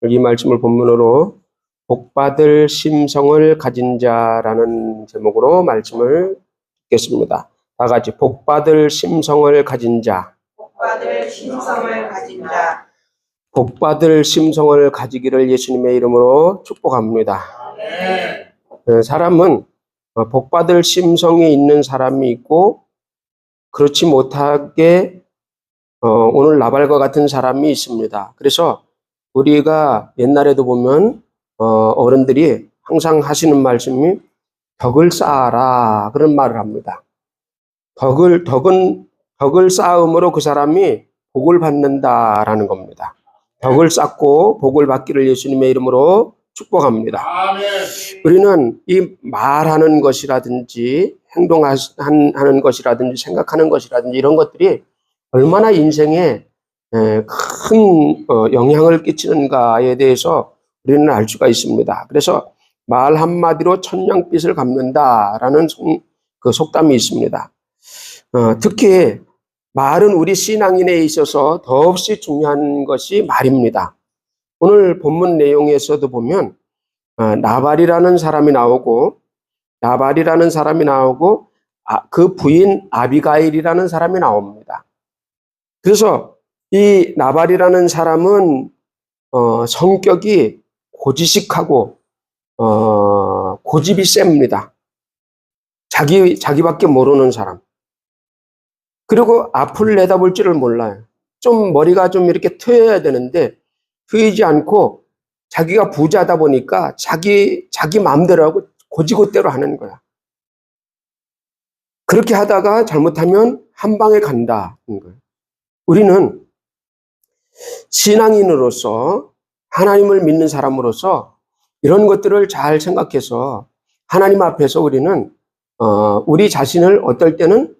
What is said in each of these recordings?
이 말씀을 본문으로 복받을 심성을 가진 자라는 제목으로 말씀을 듣겠습니다. 다 같이 복받을 심성을 가진 자. 복받을 심성을 가진 자. 복받을 심성을 가지기를 예수님의 이름으로 축복합니다. 사람은 복받을 심성이 있는 사람이 있고 그렇지 못하게 오늘 나발과 같은 사람이 있습니다. 그래서 우리가 옛날에도 보면 어른들이 항상 하시는 말씀이 덕을 쌓아라 그런 말을 합니다. 덕을 쌓음으로 그 사람이 복을 받는다라는 겁니다. 덕을 쌓고 복을 받기를 예수님의 이름으로 축복합니다. 우리는 이 말하는 것이라든지 행동하는 것이라든지 생각하는 것이라든지 이런 것들이 얼마나 인생에 큰 영향을 끼치는가에 대해서 우리는 알 수가 있습니다. 그래서 말 한마디로 천냥빚을 갚는다라는 그 속담이 있습니다. 특히 말은 우리 신앙인에 있어서 더없이 중요한 것이 말입니다. 오늘 본문 내용에서도 보면 나발이라는 사람이 나오고 그 부인 아비가일이라는 사람이 나옵니다. 그래서 이 나발이라는 사람은 성격이 고지식하고 고집이 셉니다. 자기밖에 모르는 사람. 그리고 앞을 내다볼 줄을 몰라요. 좀 머리가 좀 이렇게 트여야 되는데 트이지 않고 자기가 부자다 보니까 자기 마음대로 하고 고지고대로 하는 거야. 그렇게 하다가 잘못하면 한 방에 간다는 거예요. 우리는 신앙인으로서 하나님을 믿는 사람으로서 이런 것들을 잘 생각해서 하나님 앞에서 우리는 우리 자신을 어떨 때는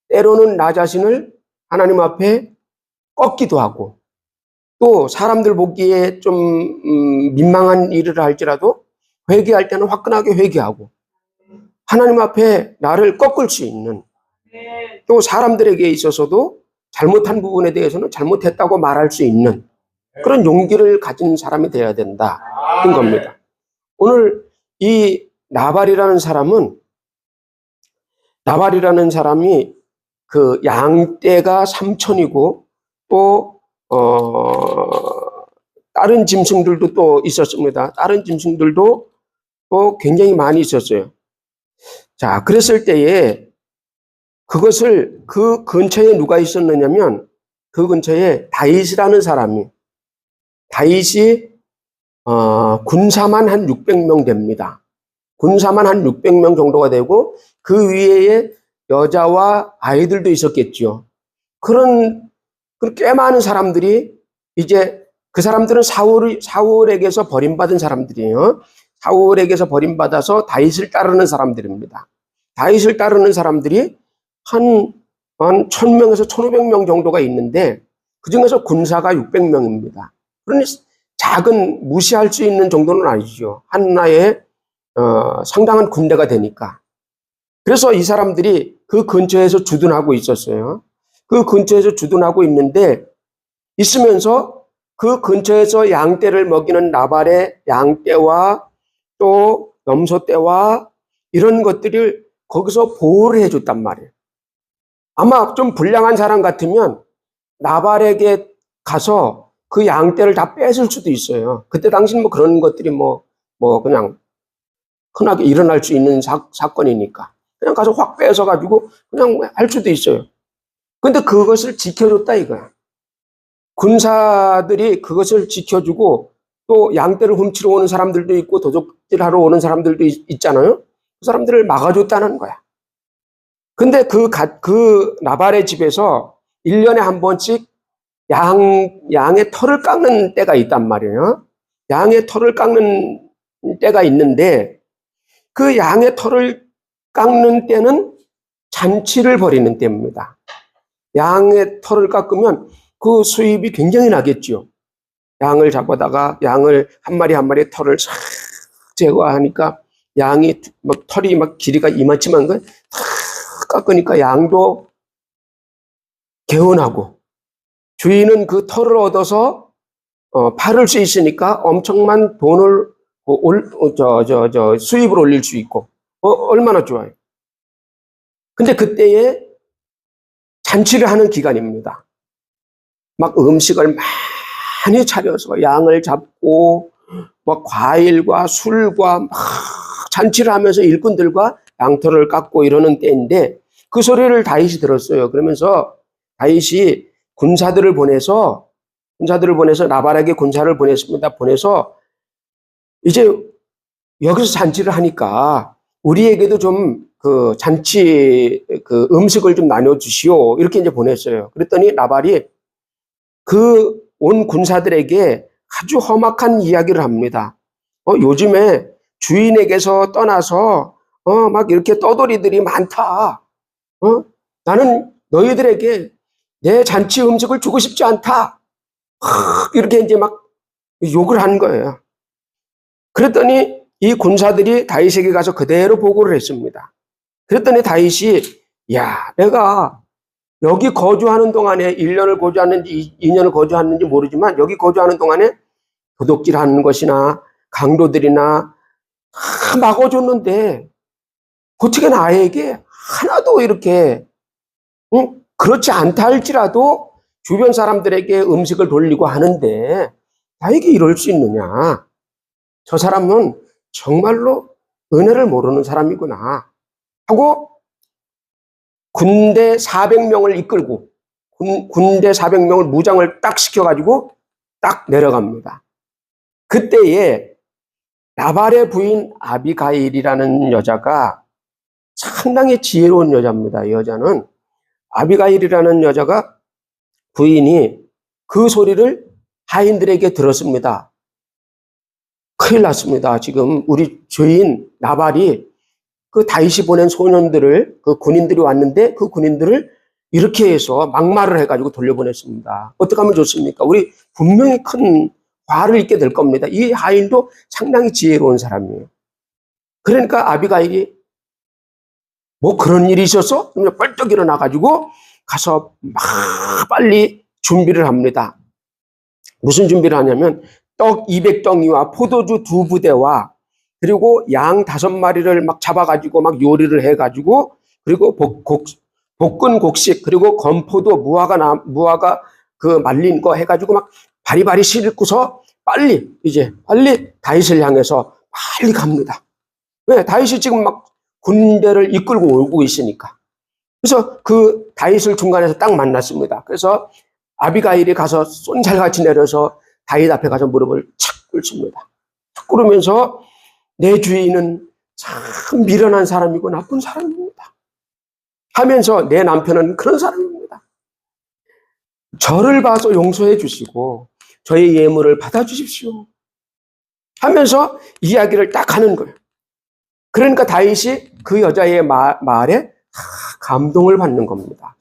때로는 나 자신을 하나님 앞에 꺾기도 하고 또 사람들 보기에 좀 민망한 일을 할지라도 회개할 때는 화끈하게 회개하고 하나님 앞에 나를 꺾을 수 있는 또 사람들에게 있어서도 잘못한 부분에 대해서는 잘못했다고 말할 수 있는 그런 용기를 가진 사람이 되어야 된다는 겁니다. 오늘 이 나발이라는 사람이 그 양떼가 3천이고 또 다른 짐승들도 또 있었습니다. 다른 짐승들도 또 굉장히 많이 있었어요. 자, 그랬을 때에 그것을 그 근처에 누가 있었느냐면 그 근처에 다윗이라는 사람이 다윗이 군사만 한 600명 됩니다. 군사만 한 600명 정도가 되고 그 위에 여자와 아이들도 있었겠죠. 그런 꽤 많은 사람들이 이제 그 사람들은 사울에게서 버림받은 사람들이에요. 사울에게서 버림받아서 다윗을 따르는 사람들입니다. 다윗을 따르는 사람들이 한 1000명에서 1500명 정도가 있는데 그중에서 군사가 600명입니다. 그러니 작은 무시할 수 있는 정도는 아니죠. 하나의 상당한 군대가 되니까. 그래서 이 사람들이 그 근처에서 주둔하고 있었어요. 그 근처에서 주둔하고 있으면서 그 근처에서 양떼를 먹이는 나발의 양떼와 또 염소떼와 이런 것들을 거기서 보호를 해줬단 말이에요. 아마 좀 불량한 사람 같으면 나발에게 가서 그 양떼를 다 뺏을 수도 있어요. 그때 당시는 뭐 그런 것들이 그냥 흔하게 일어날 수 있는 사건이니까. 그냥 가서 확 뺏어가지고 그냥 할 수도 있어요. 근데 그것을 지켜줬다 이거야. 군사들이 그것을 지켜주고 또 양떼를 훔치러 오는 사람들도 있고 도적질하러 오는 사람들도 있잖아요. 그 사람들을 막아줬다는 거야. 근데 그 나발의 집에서 1년에 한 번씩 양의 털을 깎는 때가 있단 말이에요. 양의 털을 깎는 때가 있는데 그 양의 털을 깎는 때는 잔치를 벌이는 때입니다. 양의 털을 깎으면 그 수입이 굉장히 나겠죠. 양을 잡아다가 양을 한 마리 한 마리 털을 싹 제거하니까 양이 털이 길이가 이만치만 걸 깎으니까 양도 개운하고 주인은 그 털을 얻어서 팔을 수 있으니까 엄청난 돈을 수입을 올릴 수 있고, 얼마나 좋아요. 근데 그때에 잔치를 하는 기간입니다. 막 음식을 많이 차려서 양을 잡고, 막 과일과 술과 막 잔치를 하면서 일꾼들과 양털을 깎고 이러는 때인데, 그 소리를 다윗이 들었어요. 그러면서 다윗이 군사들을 보내서 나발에게 군사를 보냈습니다. 보내서 이제 여기서 잔치를 하니까 우리에게도 좀 그 잔치 그 음식을 좀 나눠주시오. 이렇게 이제 보냈어요. 그랬더니 나발이 그 온 군사들에게 아주 험악한 이야기를 합니다. 요즘에 주인에게서 떠나서 막 이렇게 떠돌이들이 많다. 나는 너희들에게 내 잔치 음식을 주고 싶지 않다. 이렇게 이제 막 욕을 한 거예요. 그랬더니 이 군사들이 다윗에게 가서 그대로 보고를 했습니다. 그랬더니 다윗이 야, 내가 여기 거주하는 동안에 1년을 거주하는지 2년을 거주하는지 모르지만 여기 거주하는 동안에 도둑질하는 것이나 강도들이나 다 막아줬는데 어떻게 나에게 하나도 이렇게 그렇지 않다 할지라도 주변 사람들에게 음식을 돌리고 하는데 나에게 이럴 수 있느냐. 저 사람은 정말로 은혜를 모르는 사람이구나 하고 군대 400명을 이끌고 군대 400명을 무장을 딱 시켜가지고 딱 내려갑니다. 그때에 나발의 부인 아비가일이라는 여자가 상당히 지혜로운 여자입니다. 이 여자는 아비가일이라는 여자가 부인이 그 소리를 하인들에게 들었습니다. 큰일 났습니다. 지금 우리 주인 나발이 그 다윗이 보낸 소년들을 그 군인들이 왔는데 그 군인들을 이렇게 해서 막말을 해가지고 돌려보냈습니다. 어떻게 하면 좋습니까? 우리 분명히 큰 화를 입게 될 겁니다. 이 하인도 상당히 지혜로운 사람이에요. 그러니까 아비가일이 뭐 그런 일이 있었어? 그러면 벌떡 일어나가지고 가서 막 빨리 준비를 합니다. 무슨 준비를 하냐면 떡 200덩이와 포도주 2부대와 그리고 양 5마리를 막 잡아가지고 막 요리를 해가지고 그리고 볶은 곡식 그리고 건포도 무화과 그 말린 거 해가지고 막 바리바리 싣고서 빨리 다윗을 향해서 빨리 갑니다. 왜? 다윗이 지금 막 군대를 이끌고 오고 있으니까. 그래서 그 다윗을 중간에서 딱 만났습니다. 그래서 아비가일이 가서 쏜살같이 내려서 다윗 앞에 가서 무릎을 착 꿇습니다. 착 꿇으면서 내 주인은 참 미련한 사람이고 나쁜 사람입니다. 하면서 내 남편은 그런 사람입니다. 저를 봐서 용서해 주시고 저의 예물을 받아주십시오. 하면서 이야기를 딱 하는 거예요. 그러니까 다윗이 그 여자의 말에 감동을 받는 겁니다.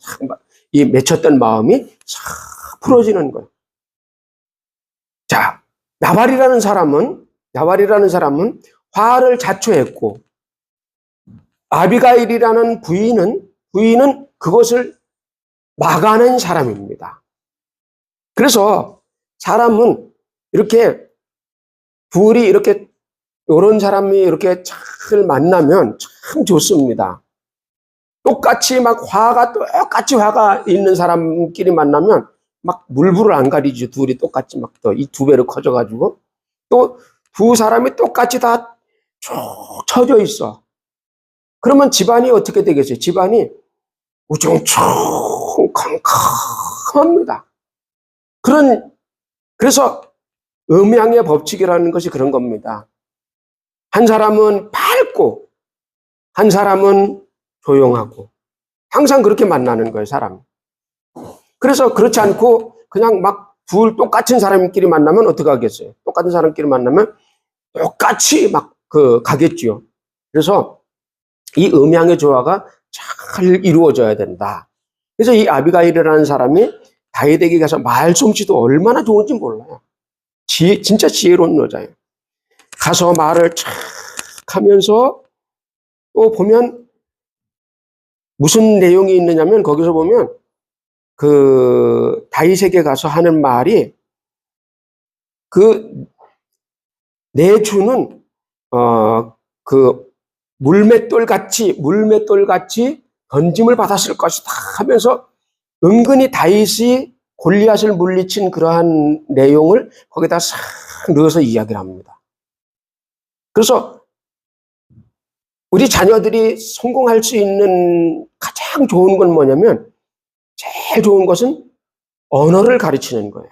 이 맺혔던 마음이 싹 풀어지는 거예요. 자, 나발이라는 사람은 화를 자초했고 아비가일이라는 부인은 그것을 막아낸 사람입니다. 그래서 사람은 이렇게 둘이 이렇게 이런 사람이 이렇게 잘 만나면 참 좋습니다. 똑같이 화가 있는 사람끼리 만나면 막 물불을 안 가리죠. 둘이 똑같이 막 더 이 2배로 커져가지고 또 두 사람이 똑같이 다 쭉 쳐져 있어. 그러면 집안이 어떻게 되겠어요? 집안이 우중충 캄캄합니다. 그래서 음양의 법칙이라는 것이 그런 겁니다. 한 사람은 밝고 한 사람은 조용하고 항상 그렇게 만나는 거예요, 사람. 그래서 그렇지 않고 그냥 막 둘 똑같은 사람끼리 만나면 어떻게 하겠어요? 똑같은 사람끼리 만나면 똑같이 막 가겠지요. 그래서 이 음양의 조화가 잘 이루어져야 된다. 그래서 이 아비가일이라는 사람이 다윗에게 가서 말솜씨도 얼마나 좋은지 몰라요. 진짜 지혜로운 여자예요. 가서 말을 착 하면서 또 보면 무슨 내용이 있느냐면 거기서 보면 그 다윗에게 가서 하는 말이 그 내주는 그 물맷돌 같이 던짐을 받았을 것이다 하면서 은근히 다윗이 골리앗을 물리친 그러한 내용을 거기다 싹 넣어서 이야기를 합니다. 그래서 우리 자녀들이 성공할 수 있는 가장 좋은 건 뭐냐면, 제일 좋은 것은 언어를 가르치는 거예요.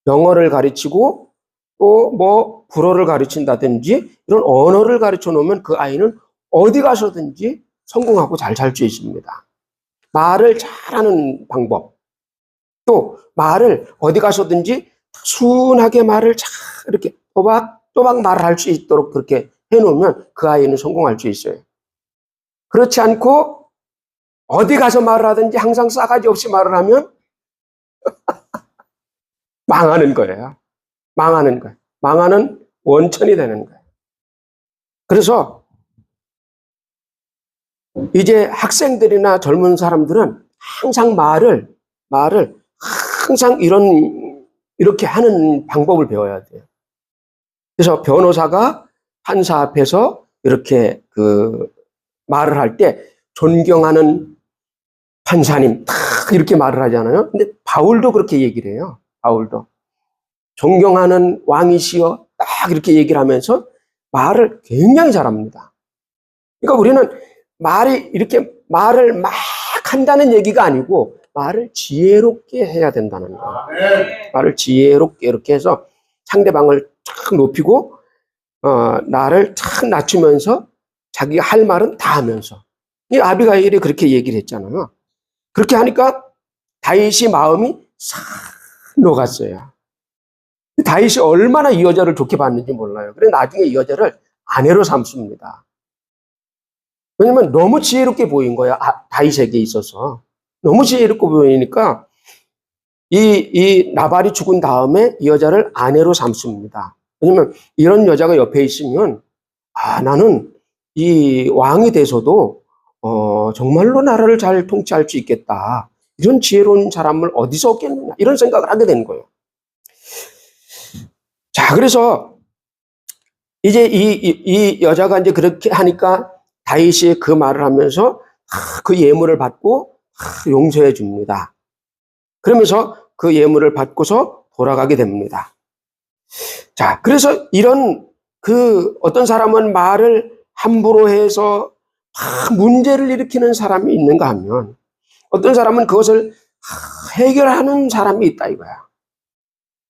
영어를 가르치고 또 뭐 불어를 가르친다든지 이런 언어를 가르쳐 놓으면 그 아이는 어디 가서든지 성공하고 잘 살 수 있습니다. 말을 잘하는 방법, 또 말을 어디 가서든지 순하게 말을 잘 이렇게 또박 말을 할 수 있도록 그렇게 해놓으면 그 아이는 성공할 수 있어요. 그렇지 않고 어디 가서 말을 하든지 항상 싸가지 없이 말을 하면 망하는 거예요. 망하는 원천이 되는 거예요. 그래서 이제 학생들이나 젊은 사람들은 항상 말을 항상 이렇게 하는 방법을 배워야 돼요. 그래서 변호사가 판사 앞에서 이렇게 그 말을 할 때 존경하는 판사님 딱 이렇게 말을 하잖아요. 근데 바울도 그렇게 얘기를 해요. 바울도 존경하는 왕이시여 딱 이렇게 얘기를 하면서 말을 굉장히 잘합니다. 그러니까 우리는 말을 막 한다는 얘기가 아니고 말을 지혜롭게 해야 된다는 거예요. 말을 지혜롭게 이렇게 해서 상대방을 탁 높이고 나를 탁 낮추면서 자기가 할 말은 다 하면서. 이 아비가일이 그렇게 얘기를 했잖아요. 그렇게 하니까 다윗이 마음이 싹 녹았어요. 다윗이 얼마나 이 여자를 좋게 봤는지 몰라요. 그래 나중에 이 여자를 아내로 삼습니다. 왜냐면 너무 지혜롭게 보인 거야. 다윗에게 있어서. 너무 지혜롭게 보이니까 이 나발이 죽은 다음에 이 여자를 아내로 삼습니다. 왜냐면 이런 여자가 옆에 있으면 나는 이 왕이 돼서도 정말로 나라를 잘 통치할 수 있겠다. 이런 지혜로운 사람을 어디서 얻겠느냐. 이런 생각을 하게 된 거예요. 자, 그래서 이제 이 여자가 이제 그렇게 하니까 다윗이 그 말을 하면서 그 예물을 받고 용서해 줍니다. 그러면서 그 예물을 받고서 돌아가게 됩니다. 자, 그래서 이런 어떤 사람은 말을 함부로 해서 문제를 일으키는 사람이 있는가 하면 어떤 사람은 그것을 해결하는 사람이 있다 이거야.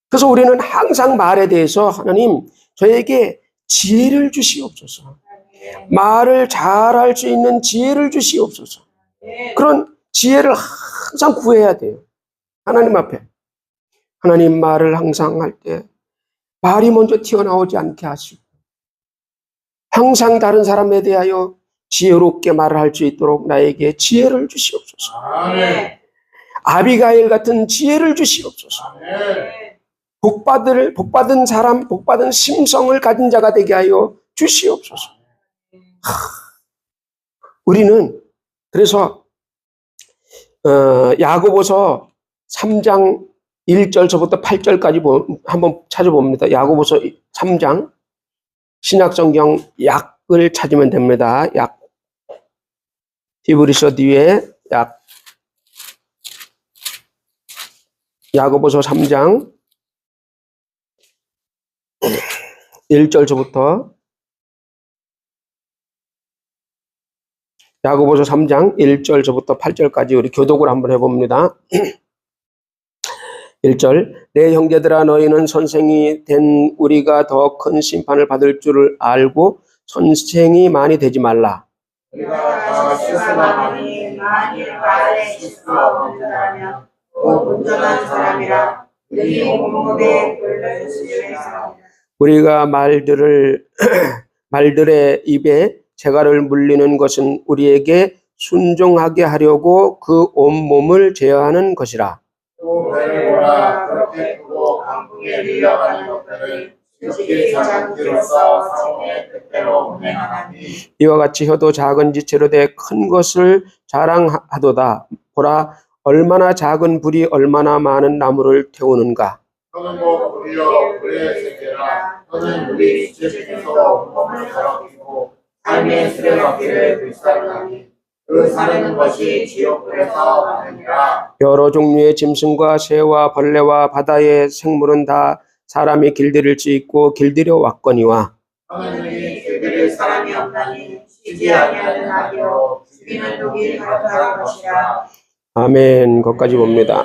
그래서 우리는 항상 말에 대해서 하나님 저에게 지혜를 주시옵소서. 말을 잘할 수 있는 지혜를 주시옵소서. 그런 지혜를 항상 구해야 돼요. 하나님 앞에. 하나님 말을 항상 할 때 말이 먼저 튀어나오지 않게 하시고 항상 다른 사람에 대하여 지혜롭게 말을 할 수 있도록 나에게 지혜를 주시옵소서. 아비가일 같은 지혜를 주시옵소서. 복받은 사람, 복받은 심성을 가진 자가 되게 하여 주시옵소서. 우리는 그래서 야고보서 3장 1절서부터 8절까지 한번 찾아봅니다. 야고보서 3장 신약성경 약을 찾으면 됩니다. 약 히브리서 뒤에 야고보서 3장 1절서부터 야고보서 3장 1절서부터 8절까지 우리 교독을 한번 해봅니다. 1절 내 형제들아 너희는 선생이 된 우리가 더 큰 심판을 받을 줄을 알고 선생이 많이 되지 말라. 우리가 더 실수하니 만일 말에 실수가 없는 사람이면 곧 온전한 사람이라 너희 몸무게에 끓는 수준의 사람이라. 우리가 말들의 입에 재갈을 물리는 것은 우리에게 순종하게 하려고 그 온몸을 제어하는 것이라. 또 너희가 그렇게 크고 강풍에 밀려가는 것들을 쉽게 작은 길로서 성의 뜻대로 운행하나니 이와 같이 혀도 작은 지체로 돼 큰 것을 자랑하도다. 보라 얼마나 작은 불이 얼마나 많은 나무를 태우는가. 너는 곧 우리여 그의 세계라. 너는 우리 지체 중에서 온몸을 더럽히고 삶의 수레바퀴를 불살르나니 그 사르는 것이 지옥불에서 왔느니라. 여러 종류의 짐승과 새와 벌레와 바다의 생물은 다 사람이 길들일지 있고 길들여 왔거니와 너는 이 길들일 사람이 없나니 쉬지 아니하는 악이요 죽이는 독이 가득한 것이라. 아멘. 거기까지 봅니다.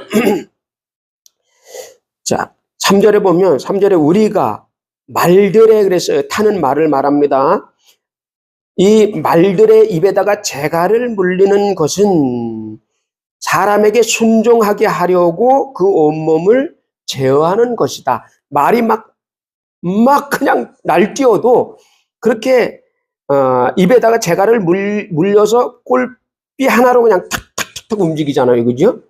자, 3절에 보면 3절에 우리가 말들에 그랬어요. 타는 말을 말합니다. 이 말들의 입에다가 재갈을 물리는 것은 사람에게 순종하게 하려고 그 온몸을 제어하는 것이다. 말이 막 그냥 날뛰어도 그렇게 입에다가 재갈을 물려서 꼴비 하나로 그냥 탁탁탁탁 움직이잖아요. 그죠?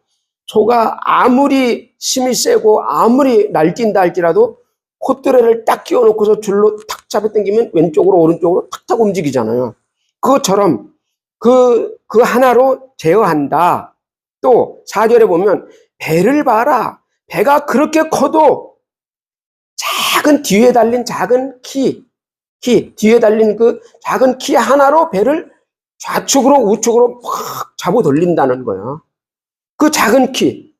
소가 아무리 힘이 세고 아무리 날뛴다 할지라도 콧뚜레를 딱 끼워놓고서 줄로 탁 잡아당기면 왼쪽으로 오른쪽으로 탁탁 움직이잖아요. 그것처럼 그 하나로 제어한다. 또 4절에 보면 배를 봐라. 배가 그렇게 커도 작은 뒤에 달린 작은 뒤에 달린 그 작은 키 하나로 배를 좌측으로 우측으로 막 잡아 돌린다는 거예요. 그 작은 키.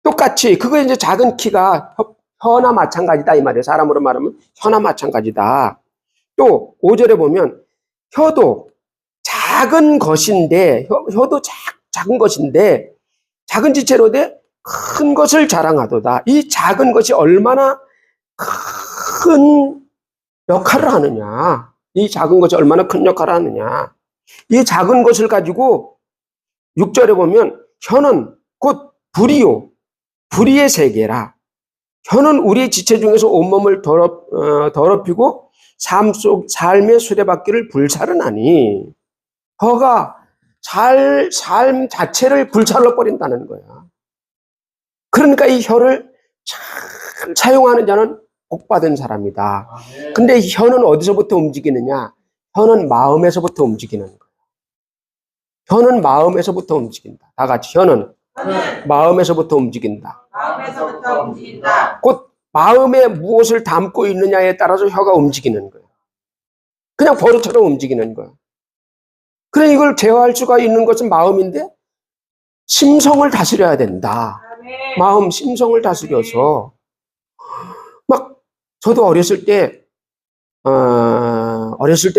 똑같이 그거 이제 작은 키가 혀나 마찬가지다 이 말이에요. 사람으로 말하면 혀나 마찬가지다. 또 5절에 보면 혀도 작은 것인데 혀도 작은 것인데 작은 지체로 돼 큰 것을 자랑하도다. 이 작은 것이 얼마나 큰 역할을 하느냐. 이 작은 것이 얼마나 큰 역할을 하느냐. 이 작은 것을 가지고 6절에 보면 혀는 곧 불이요. 불의의 세계라. 혀는 우리의 지체 중에서 온몸을 더럽히고 삶의 수레바퀴를 불살르나니 혀가 삶 자체를 불살러 버린다는 거야. 그러니까 이 혀를 잘 사용하는 자는 복받은 사람이다. 근데 혀는 어디서부터 움직이느냐? 혀는 마음에서부터 움직이는 거야. 혀는 마음에서부터 움직인다. 다 같이 혀는 마음에서부터 움직인다. 마음에서부터 움직인다. 곧 마음에 무엇을 담고 있느냐에 따라서 혀가 움직이는 거예요. 그냥 버릇처럼 움직이는 거예요. 그래 이걸 제어할 수가 있는 것은 마음인데 심성을 다스려야 된다. 마음 심성을 다스려서 막 저도 어렸을 때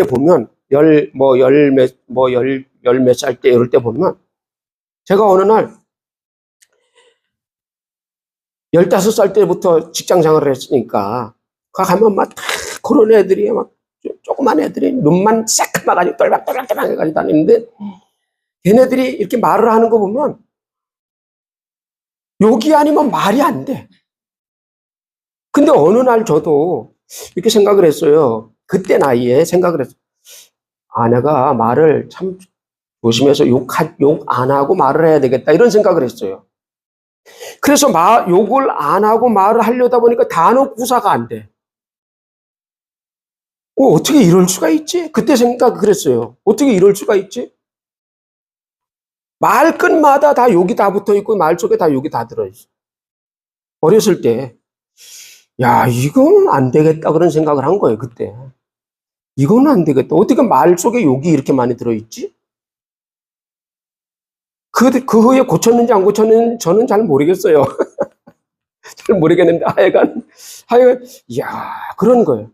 보면 열 몇 살 때 이럴 때 보면 제가 어느 날 15살 때부터 직장 생활을 했으니까 가면 막 그런 애들이 막 조그만 애들이 눈만 새까마가지고 떨박떨박 해가지고 다니는데 걔네들이 이렇게 말을 하는 거 보면 욕이 아니면 말이 안 돼. 근데 어느 날 저도 이렇게 생각을 했어요. 그때 나이에 생각을 했어요. 내가 말을 참 조심해서 욕 안 하고 말을 해야 되겠다 이런 생각을 했어요. 그래서 욕을 안 하고 말을 하려다 보니까 단어 구사가 안 돼. 어떻게 이럴 수가 있지? 그때 생각 그랬어요. 어떻게 이럴 수가 있지? 말끝마다 다 욕이 다 붙어 있고 말 속에 다 욕이 다 들어있어. 어렸을 때, 야, 이건 안 되겠다 그런 생각을 한 거예요, 그때. 이건 안 되겠다. 어떻게 말 속에 욕이 이렇게 많이 들어있지? 그 후에 고쳤는지 안 고쳤는지 저는 잘 모르겠어요. 잘 모르겠는데 하여간, 이야, 그런 거예요.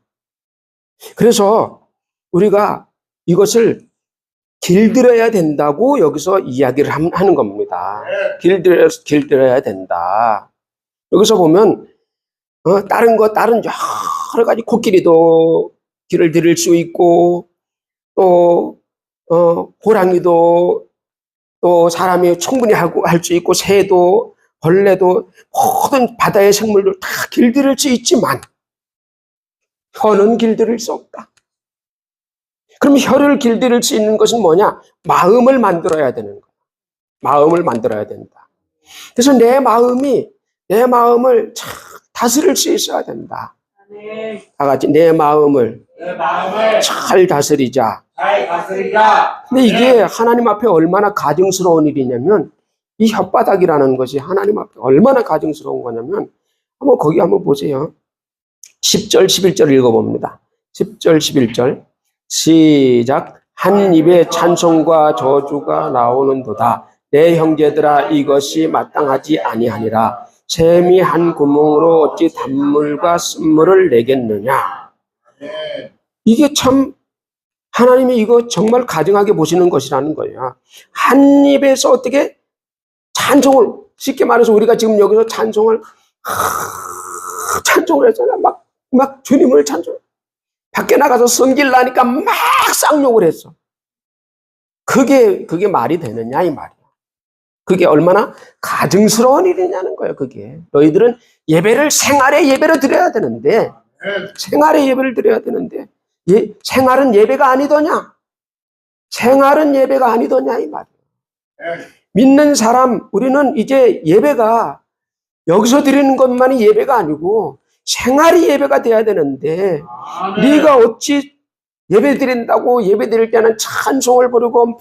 그래서 우리가 이것을 길들여야 된다고 여기서 이야기를 하는 겁니다. 길들여야 된다. 여기서 보면, 다른 여러 가지 코끼리도 길을 들일 수 있고, 또, 호랑이도 또 사람이 충분히 할 수 있고, 새도, 벌레도, 모든 바다의 생물들 다 길들일 수 있지만, 혀는 길들일 수 없다. 그럼 혀를 길들일 수 있는 것은 뭐냐? 마음을 만들어야 되는 거야. 마음을 만들어야 된다. 그래서 내 마음을 잘 다스릴 수 있어야 된다. 다 같이 내 마음을 잘 다스리자. 근데 이게 하나님 앞에 얼마나 가증스러운 일이냐면 이 혓바닥이라는 것이 하나님 앞에 얼마나 가증스러운 거냐면 한번 거기 한번 보세요. 10절, 11절 읽어봅니다. 10절, 11절. 시작. 한 입에 찬송과 저주가 나오는도다. 내 형제들아 이것이 마땅하지 아니하니라. 샘이 한 구멍으로 어찌 단물과 쓴물을 내겠느냐. 이게 참 하나님이 이거 정말 가증하게 보시는 것이라는 거예요. 한 입에서 어떻게 찬송을, 쉽게 말해서 우리가 지금 여기서 찬송을 했잖아. 막 주님을 찬송. 밖에 나가서 성질나니까 막 쌍욕을 했어. 그게 말이 되느냐 이 말이야. 그게 얼마나 가증스러운 일이냐는 거예요. 그게 너희들은 예배를 생활의 예배로 드려야 되는데, 생활의 예배를 드려야 되는데 생활은 예배가 아니더냐? 생활은 예배가 아니더냐 이 말이야. 믿는 사람, 우리는 이제 예배가 여기서 드리는 것만이 예배가 아니고 생활이 예배가 돼야 되는데, 네가 어찌 예배 드린다고 예배 드릴 때는 찬송을 부르고 막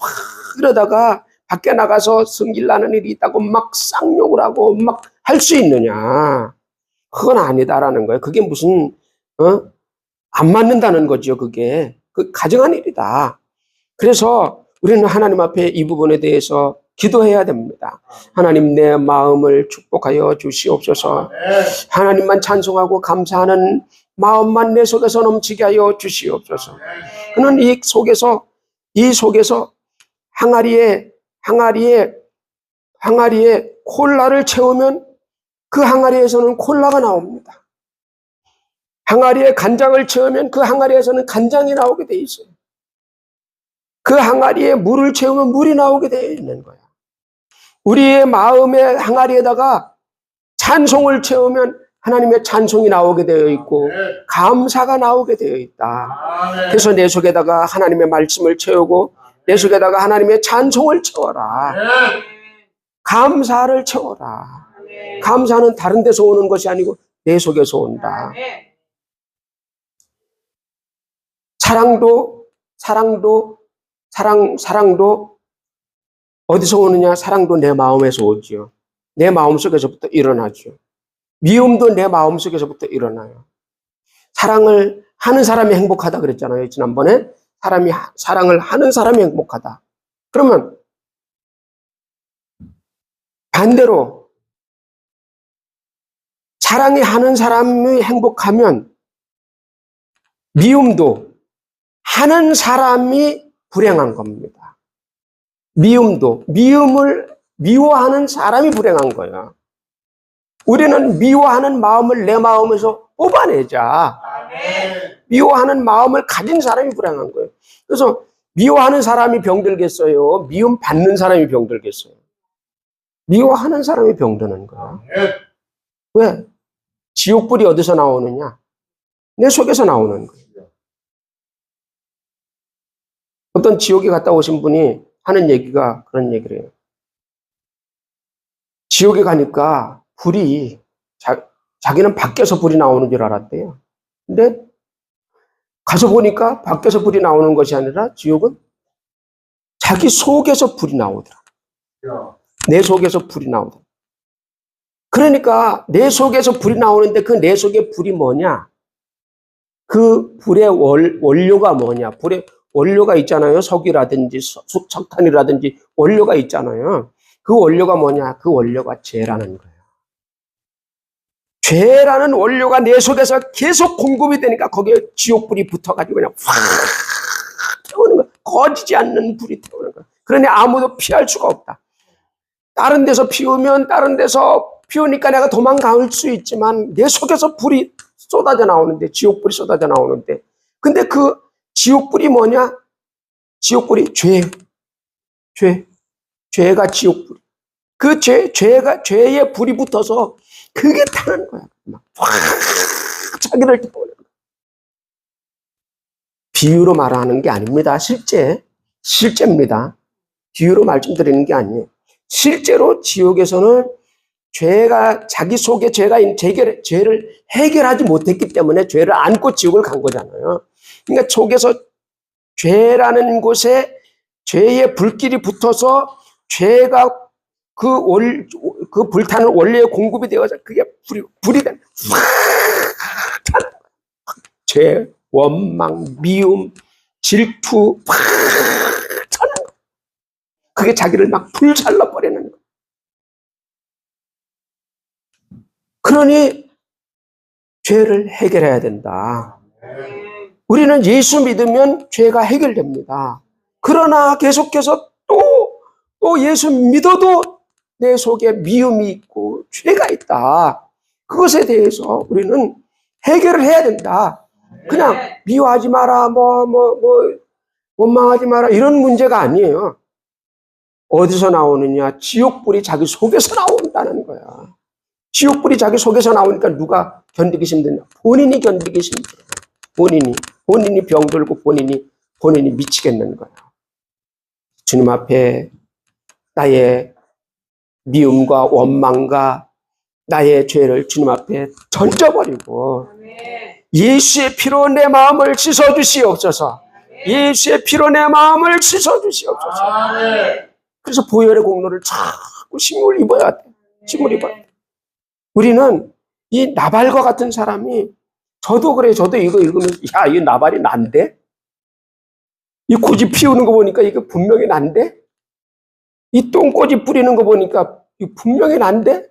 이러다가 밖에 나가서 성질나는 일이 있다고 막 쌍욕을 하고 막 할 수 있느냐? 그건 아니다라는 거예요. 그게 무슨 안 맞는다는 거죠. 그게 그 가증한 일이다. 그래서 우리는 하나님 앞에 이 부분에 대해서 기도해야 됩니다. 하나님, 내 마음을 축복하여 주시옵소서. 하나님만 찬송하고 감사하는 마음만 내 속에서 넘치게 하여 주시옵소서. 그는 이 속에서 항아리에 콜라를 채우면 그 항아리에서는 콜라가 나옵니다. 항아리에 간장을 채우면 그 항아리에서는 간장이 나오게 돼 있어요. 그 항아리에 물을 채우면 물이 나오게 되어 있는 거야. 우리의 마음의 항아리에다가 찬송을 채우면 하나님의 찬송이 나오게 되어 있고 감사가 나오게 되어 있다. 그래서 내 속에다가 하나님의 말씀을 채우고 내 속에다가 하나님의 찬송을 채워라. 감사를 채워라. 감사는 다른 데서 오는 것이 아니고 내 속에서 온다. 사랑도 어디서 오느냐? 사랑도 내 마음에서 오지요. 내 마음속에서부터 일어나죠. 미움도 내 마음속에서부터 일어나요. 사랑을 하는 사람이 행복하다 그랬잖아요. 지난번에 사랑을 하는 사람이 행복하다. 그러면 반대로 사랑이 하는 사람이 행복하면 미움도 하는 사람이 불행한 겁니다. 미움을 미워하는 사람이 불행한 거야. 우리는 미워하는 마음을 내 마음에서 뽑아내자. 미워하는 마음을 가진 사람이 불행한 거예요. 그래서 미워하는 사람이 병들겠어요? 미움 받는 사람이 병들겠어요? 미워하는 사람이 병드는 거야. 왜? 지옥불이 어디서 나오느냐? 내 속에서 나오는 거예요. 어떤 지옥에 갔다 오신 분이 하는 얘기가 그런 얘기를 해요. 지옥에 가니까 불이 자기는 밖에서 불이 나오는 줄 알았대요. 근데 가서 보니까 밖에서 불이 나오는 것이 아니라 지옥은 자기 속에서 불이 나오더라. 내 속에서 불이 나오더라. 그러니까 내 속에서 불이 나오는데 그 내 속의 불이 뭐냐? 그 불의 원료가 뭐냐? 불의 원료가 있잖아요. 석유라든지 석탄이라든지 원료가 있잖아요. 그 원료가 뭐냐? 그 원료가 죄라는 거예요. 죄라는 원료가 내 속에서 계속 공급이 되니까 거기에 지옥불이 붙어가지고 그냥 확 태우는 거야. 꺼지지 않는 불이 태우는 거야. 그러니 아무도 피할 수가 없다. 다른 데서 피우니까 내가 도망갈 수 있지만 내 속에서 불이 쏟아져 나오는데, 지옥불이 쏟아져 나오는데, 근데 그 지옥불이 뭐냐? 지옥불이 죄가 지옥불. 그 죄의 불이 붙어서 그게 타는 거야. 막 확 자기를 태우는 거야. 비유로 말하는 게 아닙니다. 실제입니다. 비유로 말씀드리는 게 아니에요. 실제로 지옥에서는 자기 속에 죄를 해결하지 못했기 때문에 죄를 안고 지옥을 간 거잖아요. 그러니까 속에서 죄라는 곳에 죄의 불길이 붙어서 죄가 그 불타는 원리에 공급이 되어서 그게 불이 된 죄, 원망, 미움, 질투 타는 거예요. 그게 자기를 막 불살라 버리는 거예요. 그러니 죄를 해결해야 된다. 우리는 예수 믿으면 죄가 해결됩니다. 그러나 계속해서 또 예수 믿어도 내 속에 미움이 있고 죄가 있다. 그것에 대해서 우리는 해결을 해야 된다. 그냥 미워하지 마라, 원망하지 마라, 이런 문제가 아니에요. 어디서 나오느냐? 지옥불이 자기 속에서 나온다는 거야. 지옥불이 자기 속에서 나오니까 누가 견디기 힘드냐? 본인이 견디기 힘들어. 본인이 병들고 본인이 미치겠는 거야. 주님 앞에 나의 미움과 원망과 나의 죄를 주님 앞에 던져버리고 예수의 피로 내 마음을 씻어주시옵소서. 예수의 피로 내 마음을 씻어주시옵소서. 그래서 보혈의 공로를 자꾸 힘을 입어야 돼. 힘을 입어야 돼. 우리는 이 나발과 같은 사람이, 저도 그래. 저도 이거 읽으면서 야, 이 나발이 난데? 이 고집 피우는 거 보니까 이거 분명히 난데? 이 똥꼬집 뿌리는 거 보니까 이거 분명히 난데?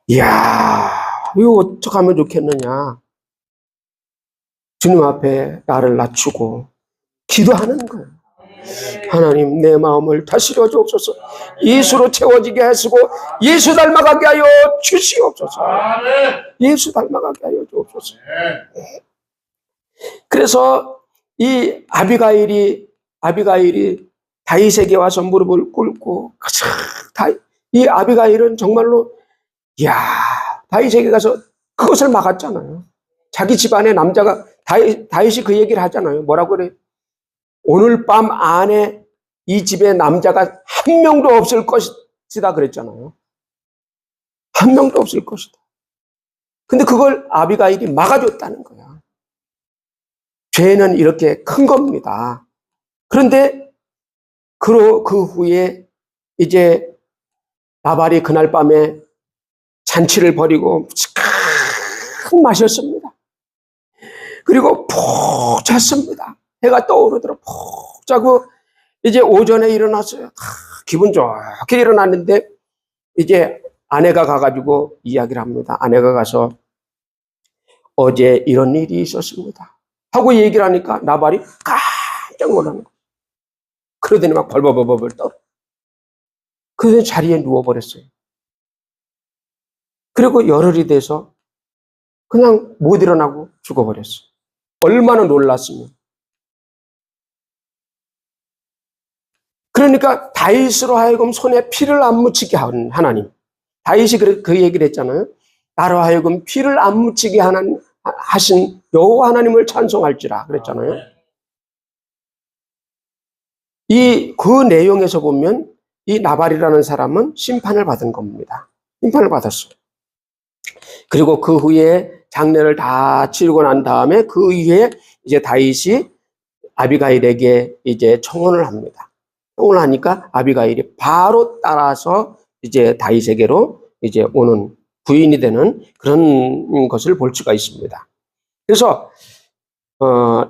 이야, 이거 어떡하면 좋겠느냐. 주님 앞에 나를 낮추고 기도하는 거예요. 하나님, 내 마음을 다스려 주옵소서. 예수로 채워지게 하시고 예수 닮아가게 하여 주시옵소서. 예수 닮아가게 하여 주옵소서. 그래서 이 아비가일이 다윗에게 와서 무릎을 꿇고, 이 아비가일은 정말로, 이야, 다윗에게 가서 그것을 막았잖아요. 자기 집안의 남자가, 다윗이 그 얘기를 하잖아요. 뭐라고 그래? 오늘 밤 안에 이 집에 남자가 한 명도 없을 것이다 그랬잖아요. 한 명도 없을 것이다. 근데 그걸 아비가일이 막아줬다는 거야. 죄는 이렇게 큰 겁니다. 그런데 그 후에 이제 나발이 그날 밤에 잔치를 벌이고 큰 마셨습니다. 그리고 푹 잤습니다. 해가 떠오르도록 푹 자고 이제 오전에 일어났어요. 기분 좋게 일어났는데 이제 아내가 가가지고 이야기를 합니다. 아내가 가서 어제 이런 일이 있었습니다 하고 얘기를 하니까 나발이 깜짝 놀라는 거예요. 그러더니 막 벌벌벌벌 떨어. 그러더니 자리에 누워버렸어요. 그리고 열흘이 돼서 그냥 못 일어나고 죽어버렸어요. 얼마나 놀랐으면. 그러니까 다윗으로 하여금 손에 피를 안 묻히게 한 하나님. 다윗이 그 얘기를 했잖아요. 나로 하여금 피를 안 묻히게 하신 여호와 하나님을 찬송할지라 그랬잖아요. 그 내용에서 보면 이 나발이라는 사람은 심판을 받은 겁니다. 심판을 받았어요. 그리고 그 후에 장례를 다 치르고 난 다음에 그 이후에 이제 다윗이 아비가일에게 이제 청혼을 합니다. 청혼을 하니까 아비가일이 바로 따라서 이제 다윗에게로 이제 오는 부인이 되는 그런 것을 볼 수가 있습니다. 그래서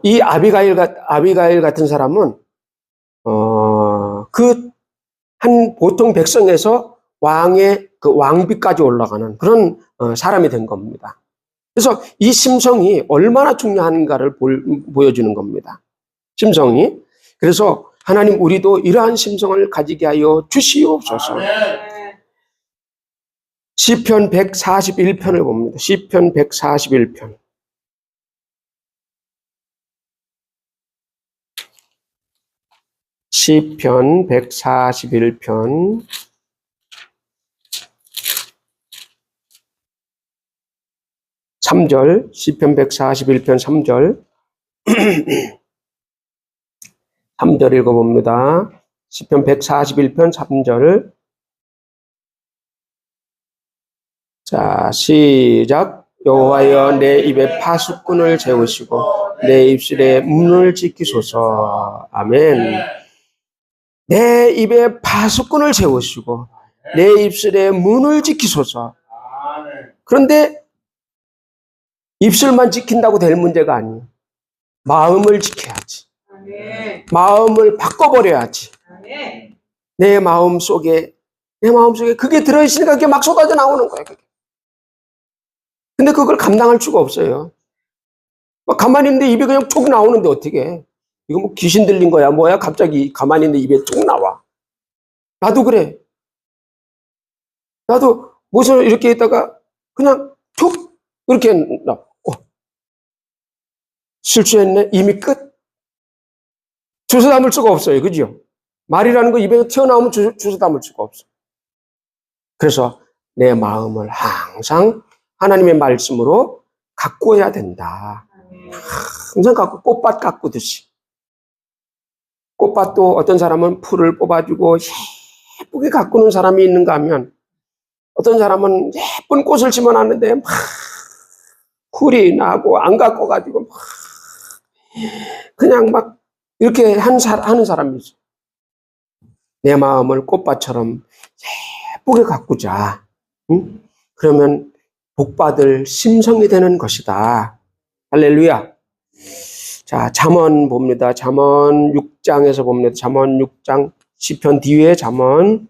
이 아비가일 같은 사람은 보통 백성에서 왕의 그 왕비까지 올라가는 그런 사람이 된 겁니다. 그래서 이 심성이 얼마나 중요한가를 보여주는 겁니다. 심성이. 그래서 하나님, 우리도 이러한 심성을 가지게 하여 주시옵소서. 시편 141편을 봅니다. 시편 141편. 시편 141편 3절, 시편 141편 3절 3절 읽어봅니다. 시편 141편 3절. 자, 시작. 여호와여, 내 입에 파수꾼을 세우시고 내 입술에 문을 지키소서. 아멘. 내 입에 파수꾼을 세우시고 내 입술의 문을 지키소서. 아멘. 그런데 입술만 지킨다고 될 문제가 아니에요. 마음을 지켜야지. 아멘. 마음을 바꿔버려야지. 아멘. 내 마음 속에 그게 들어있으니까 그게 막 쏟아져 나오는 거예요. 그게. 근데 그걸 감당할 수가 없어요. 막 가만히 있는데 입에 그냥 쭉 나오는데 어떻게 해? 이거 뭐 귀신 들린 거야 뭐야? 갑자기 가만히 있는데 입에 쭉 나와. 나도 그래. 나도 무슨 이렇게 있다가 그냥 툭 이렇게 나. 실수했네. 이미 끝. 주워 담을 수가 없어요. 그죠? 말이라는 거 입에서 튀어나오면 주워 담을 수가 없어. 그래서 내 마음을 항상 하나님의 말씀으로 가꾸어야 된다. 항상 갖고 꽃밭 가꾸듯이. 꽃밭도 어떤 사람은 풀을 뽑아주고 예쁘게 가꾸는 사람이 있는가 하면 어떤 사람은 예쁜 꽃을 심어놨는데 막 풀이 나고 안 가꿔가지고 막 그냥 막 이렇게 하는 사람이 있어. 내 마음을 꽃밭처럼 예쁘게 가꾸자. 응? 그러면 복받을 심성이 되는 것이다. 할렐루야. 자, 잠언 봅니다. 잠언 6장에서 봅니다. 잠언 6장 시편 뒤에 잠언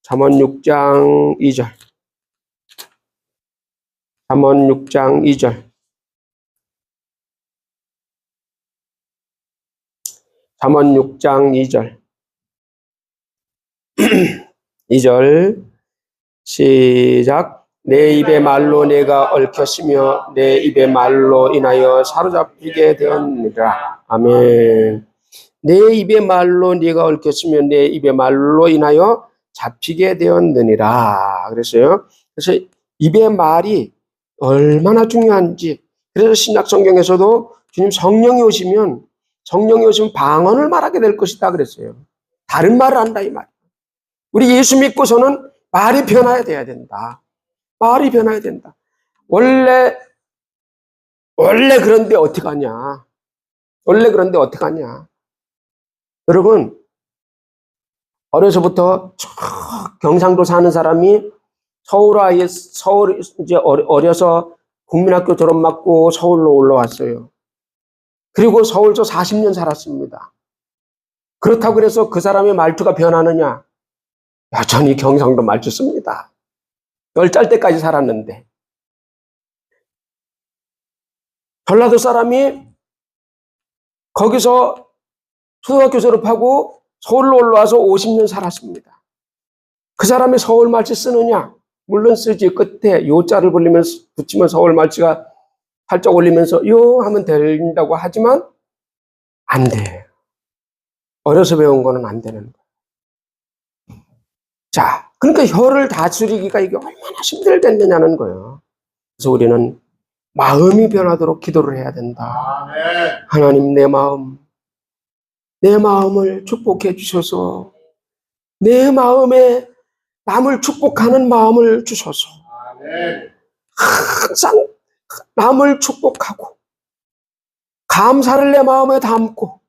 6장 2절. 잠언 6장 2절. 잠언 6장 2절. 2절 시작. 내 입의 말로 내가 얽혔으며 내 입의 말로 인하여 사로잡히게 되었느니라. 아멘. 내 입의 말로 네가 얽혔으며 내 입의 말로 인하여 잡히게 되었느니라. 그랬어요. 그래서 입의 말이 얼마나 중요한지. 그래서 신약 성경에서도 주님 성령이 오시면 방언을 말하게 될 것이다 그랬어요. 다른 말을 한다 이 말. 우리 예수 믿고서는 말이 변화해야 돼야 된다. 말이 변화해야 된다. 원래 그런데 어떡하냐. 원래 그런데 어떡하냐. 여러분, 어려서부터 경상도 사는 사람이 서울 이제 어려서 국민학교 졸업 맞고 서울로 올라왔어요. 그리고 서울서 40년 살았습니다. 그렇다고 해서 그 사람의 말투가 변하느냐? 여전히 경상도 말투 씁니다. 10살 때까지 살았는데. 전라도 사람이 거기서 초등학교 졸업하고 서울로 올라와서 50년 살았습니다. 그 사람이 서울 말투 쓰느냐? 물론 쓰지. 끝에 요자를 붙이면 서울 말투가 살짝 올리면서 요 하면 된다고 하지만 안 돼. 어려서 배운 거는 안 되는 거예요. 자, 그러니까 혀를 다스리기가 이게 얼마나 힘들겠느냐는 거예요. 그래서 우리는 마음이 변하도록 기도를 해야 된다. 아멘. 하나님 내 마음을 축복해 주셔서 내 마음에 남을 축복하는 마음을 주셔서 아멘. 항상 남을 축복하고 감사를 내 마음에 담고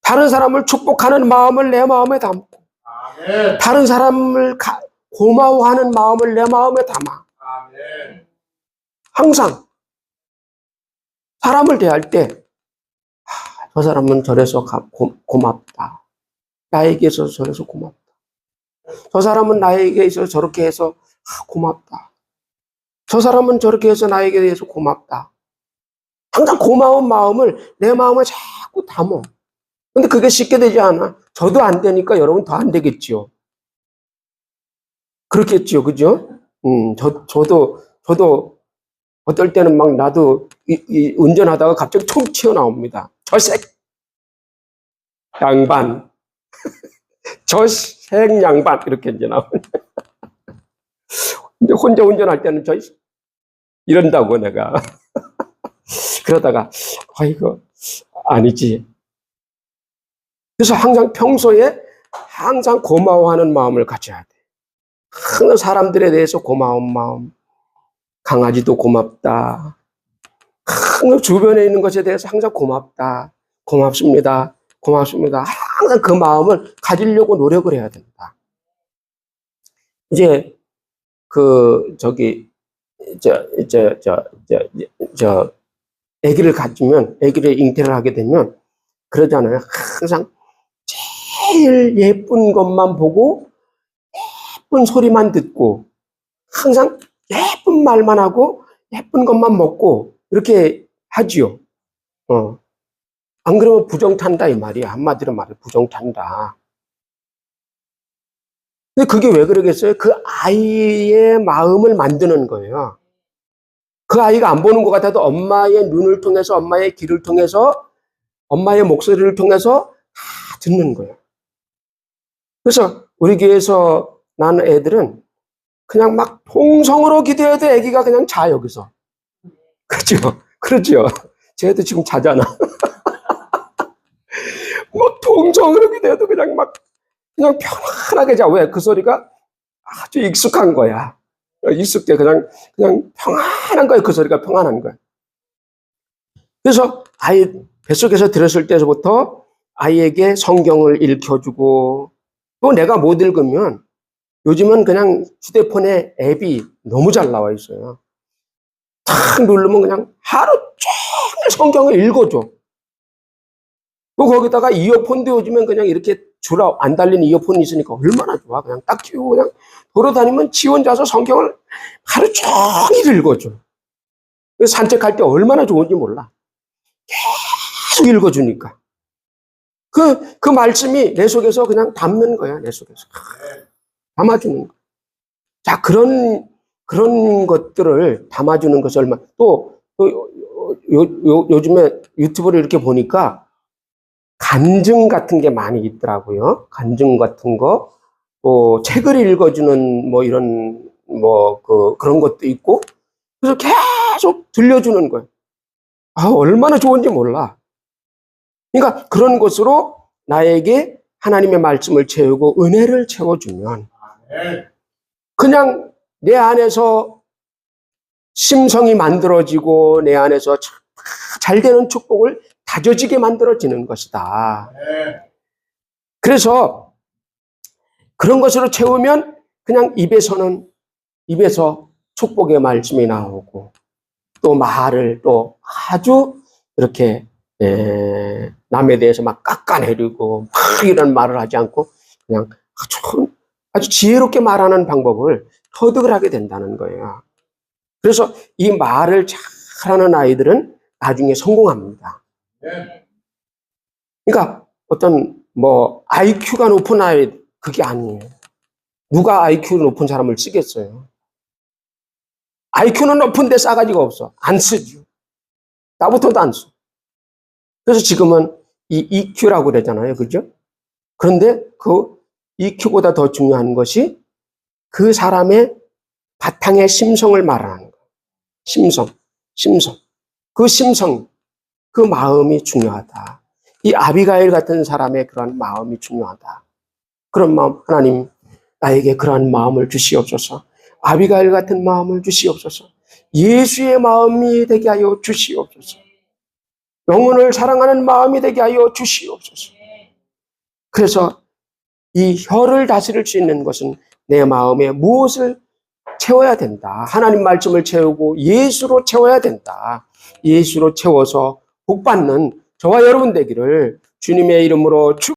다른 사람을 축복하는 마음을 내 마음에 담고 아멘. 다른 사람을 고마워하는 마음을 내 마음에 담아 아멘. 항상 사람을 대할 때 저 사람은 저래서 고맙다. 나에게 있어서 저래서 고맙다. 저 사람은 나에게 있어서 저렇게 해서 고맙다. 저 사람은 저렇게 해서 나에게 대해서 고맙다. 항상 고마운 마음을 내 마음에 자꾸 담어. 근데 그게 쉽게 되지 않아. 저도 안 되니까 여러분 더 안 되겠지요. 그렇겠지요. 그죠? 저도 어떨 때는 막 나도 운전하다가 갑자기 툭 튀어나옵니다. 저색 양반. 저색 양반. 이렇게 이제 나오는데. 근데 혼자 운전할 때는 이런다고 내가. 그러다가, 이거 아니지. 그래서 항상 평소에 항상 고마워하는 마음을 가져야 돼. 항상 사람들에 대해서 고마운 마음. 강아지도 고맙다. 항상 주변에 있는 것에 대해서 항상 고맙다. 고맙습니다. 항상 그 마음을 가지려고 노력을 해야 된다. 이제 저기 아기를 가지면 아기를 잉태를 하게 되면 그러잖아요. 항상 제일 예쁜 것만 보고 예쁜 소리만 듣고 항상 예쁜 말만 하고 예쁜 것만 먹고 이렇게 하지요. 안 그러면 부정탄다 이 말이야. 한마디로 말해 부정탄다. 근데 그게 왜 그러겠어요? 그 아이의 마음을 만드는 거예요. 그 아이가 안 보는 것 같아도 엄마의 눈을 통해서, 엄마의 귀를 통해서, 엄마의 목소리를 통해서 다 듣는 거예요. 그래서 우리 교회에서 난 애들은 그냥 막 통성으로 기도해도 애기가 그냥 자, 여기서. 그렇죠? 그렇죠? 쟤도 지금 자잖아. 막 통성으로 기도해도 그냥 편안하게 자. 왜? 그 소리가 아주 익숙한 거야. 익숙해. 그냥 평안한 거야. 그 소리가 평안한 거야. 그래서 아이 뱃속에서 들었을 때부터 아이에게 성경을 읽혀주고, 또 내가 못 읽으면 요즘은 그냥 휴대폰에 앱이 너무 잘 나와 있어요. 탁 누르면 그냥 하루 종일 성경을 읽어줘. 또 거기다가 이어폰도 요즘엔 그냥 이렇게 줄어 안 달린 이어폰이 있으니까 얼마나 좋아. 그냥 딱 끼우고 그냥 돌아다니면 지 혼자서 성경을 하루 종일 읽어줘. 산책할 때 얼마나 좋은지 몰라. 계속 읽어주니까. 그 말씀이 내 속에서 그냥 담는 거야, 내 속에서. 담아주는 거. 자, 그런 것들을 담아주는 것이 얼마, 요즘에 유튜브를 이렇게 보니까 간증 같은 게 많이 있더라고요. 간증 같은 거, 또 책을 읽어주는 그런 것도 있고, 그래서 계속 들려주는 거예요. 얼마나 좋은지 몰라. 그러니까 그런 것으로 나에게 하나님의 말씀을 채우고 은혜를 채워주면 그냥 내 안에서 심성이 만들어지고 내 안에서 잘 되는 축복을 다져지게 만들어지는 것이다. 그래서 그런 것으로 채우면 그냥 입에서 축복의 말씀이 나오고 또 말을 또 아주 이렇게 남에 대해서 막 깎아내리고 막 이런 말을 하지 않고 그냥 아주 지혜롭게 말하는 방법을 터득을 하게 된다는 거예요. 그래서 이 말을 잘하는 아이들은 나중에 성공합니다. 그러니까 어떤 IQ가 높은 아이, 그게 아니에요. 누가 IQ 높은 사람을 쓰겠어요? IQ는 높은데 싸가지가 없어. 안 쓰죠. 나부터도 안 써. 그래서 지금은 이 EQ라고 그러잖아요. 그죠? 그런데 그 EQ보다 더 중요한 것이 그 사람의 바탕의 심성을 말하는 거예요. 심성. 그 심성, 그 마음이 중요하다. 이 아비가일 같은 사람의 그런 마음이 중요하다. 그런 마음, 하나님, 나에게 그러한 마음을 주시옵소서. 아비가일 같은 마음을 주시옵소서. 예수의 마음이 되게 하여 주시옵소서. 영혼을 사랑하는 마음이 되게 하여 주시옵소서. 그래서 이 혀를 다스릴 수 있는 것은 내 마음에 무엇을 채워야 된다. 하나님 말씀을 채우고 예수로 채워야 된다. 예수로 채워서 복받는 저와 여러분 되기를 주님의 이름으로